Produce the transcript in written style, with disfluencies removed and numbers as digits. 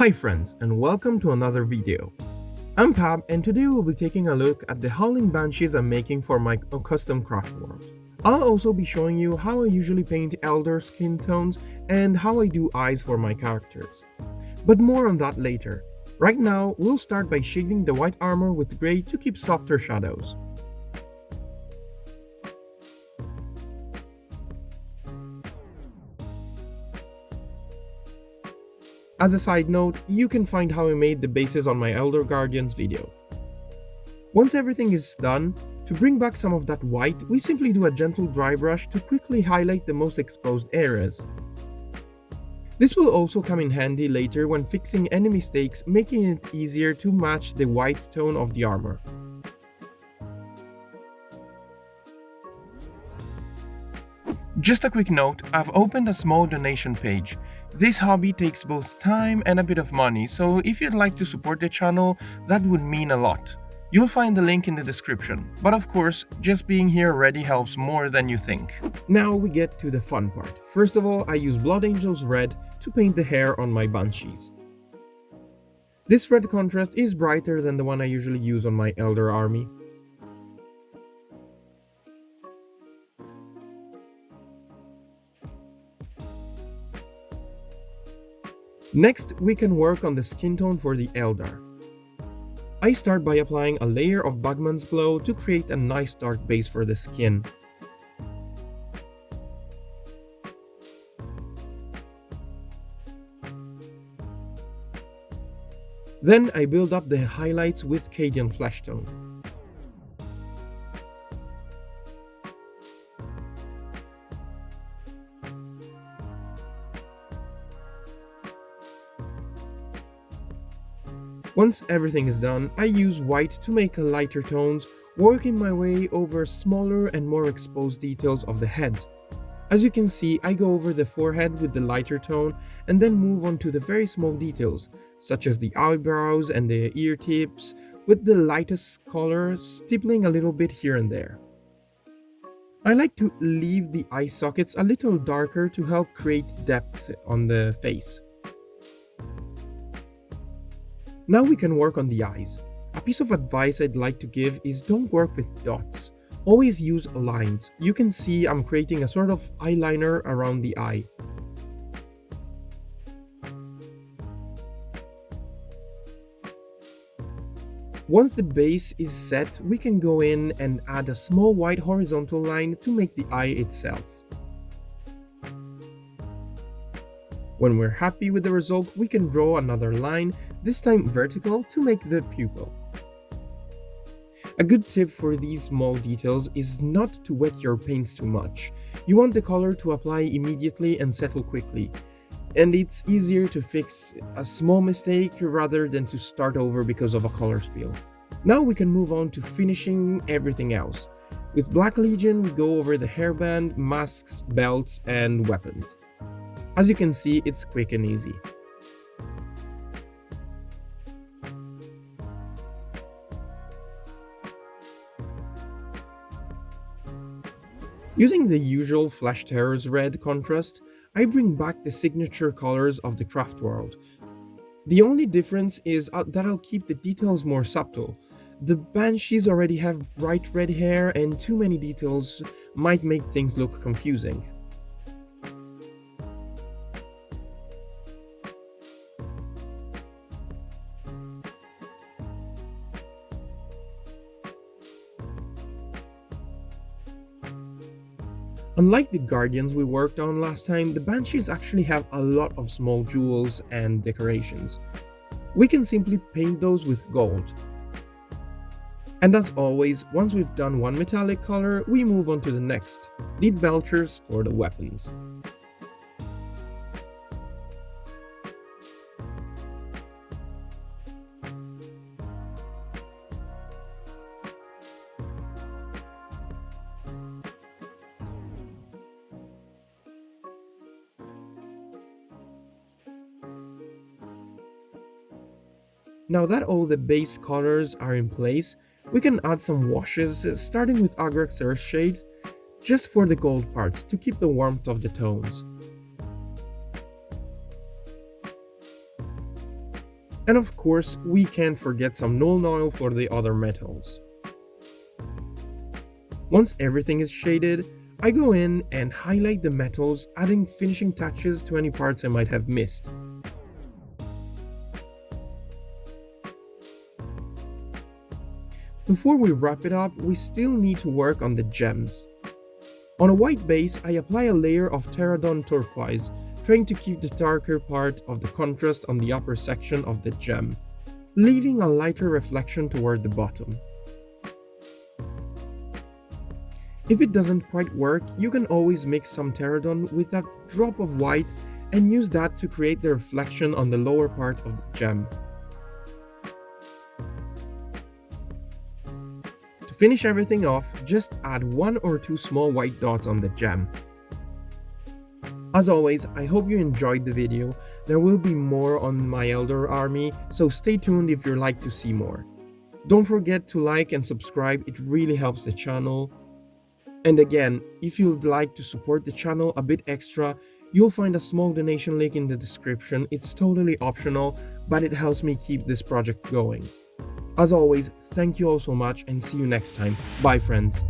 Hi friends, and welcome to another video. I'm Pab, and today we'll be taking a look at the Howling Banshees I'm making for my custom craft world. I'll also be showing you how I usually paint Eldar skin tones and how I do eyes for my characters. But more on that later. Right now, we'll start by shading the white armor with grey to keep softer shadows. As a side note, you can find how I made the bases on my Elder Guardians video. Once everything is done, to bring back some of that white, we simply do a gentle dry brush to quickly highlight the most exposed areas. This will also come in handy later when fixing any mistakes, making it easier to match the white tone of the armor. Just a quick note, I've opened a small donation page. This hobby takes both time and a bit of money, so if you'd like to support the channel, that would mean a lot. You'll find the link in the description, but of course, just being here already helps more than you think. Now we get to the fun part. First of all, I use Blood Angel's Red to paint the hair on my Banshees. This red contrast is brighter than the one I usually use on my Eldar army. Next, we can work on the skin tone for the Eldar. I start by applying a layer of Bagman's Glow to create a nice dark base for the skin. Then I build up the highlights with Cadian Flesh Tone. Once everything is done, I use white to make lighter tones, working my way over smaller and more exposed details of the head. As you can see, I go over the forehead with the lighter tone and then move on to the very small details, such as the eyebrows and the ear tips, with the lightest color stippling a little bit here and there. I like to leave the eye sockets a little darker to help create depth on the face. Now we can work on the eyes. A piece of advice I'd like to give is don't work with dots. Always use lines. You can see I'm creating a sort of eyeliner around the eye. Once the base is set, we can go in and add a small white horizontal line to make the eye itself. When we're happy with the result, we can draw another line, this time vertical, to make the pupil. A good tip for these small details is not to wet your paints too much. You want the color to apply immediately and settle quickly, and it's easier to fix a small mistake rather than to start over because of a color spill. Now we can move on to finishing everything else. With Black Legion, we go over the hairband, masks, belts, and weapons. As you can see, it's quick and easy. Using the usual Flesh Terror's red contrast, I bring back the signature colors of the Craftworld. The only difference is that I'll keep the details more subtle. The Banshees already have bright red hair, and too many details might make things look confusing. Unlike the Guardians we worked on last time, the Banshees actually have a lot of small jewels and decorations. We can simply paint those with gold. And as always, once we've done one metallic color, we move on to the next, lead belchers for the weapons. Now that all the base colors are in place, we can add some washes, starting with Agrex's Earthshade, just for the gold parts to keep the warmth of the tones. And of course, we can't forget some Nuln Oil for the other metals. Once everything is shaded, I go in and highlight the metals, adding finishing touches to any parts I might have missed. Before we wrap it up, we still need to work on the gems. On a white base, I apply a layer of Terradon turquoise, trying to keep the darker part of the contrast on the upper section of the gem, leaving a lighter reflection toward the bottom. If it doesn't quite work, you can always mix some Terradon with a drop of white and use that to create the reflection on the lower part of the gem. To finish everything off, just add 1 or 2 small white dots on the gem. As always, I hope you enjoyed the video. There will be more on my Eldar army, so stay tuned if you'd like to see more. Don't forget to like and subscribe, it really helps the channel. And again, if you'd like to support the channel a bit extra, you'll find a small donation link in the description. It's totally optional, but it helps me keep this project going. As always, thank you all so much and see you next time. Bye friends.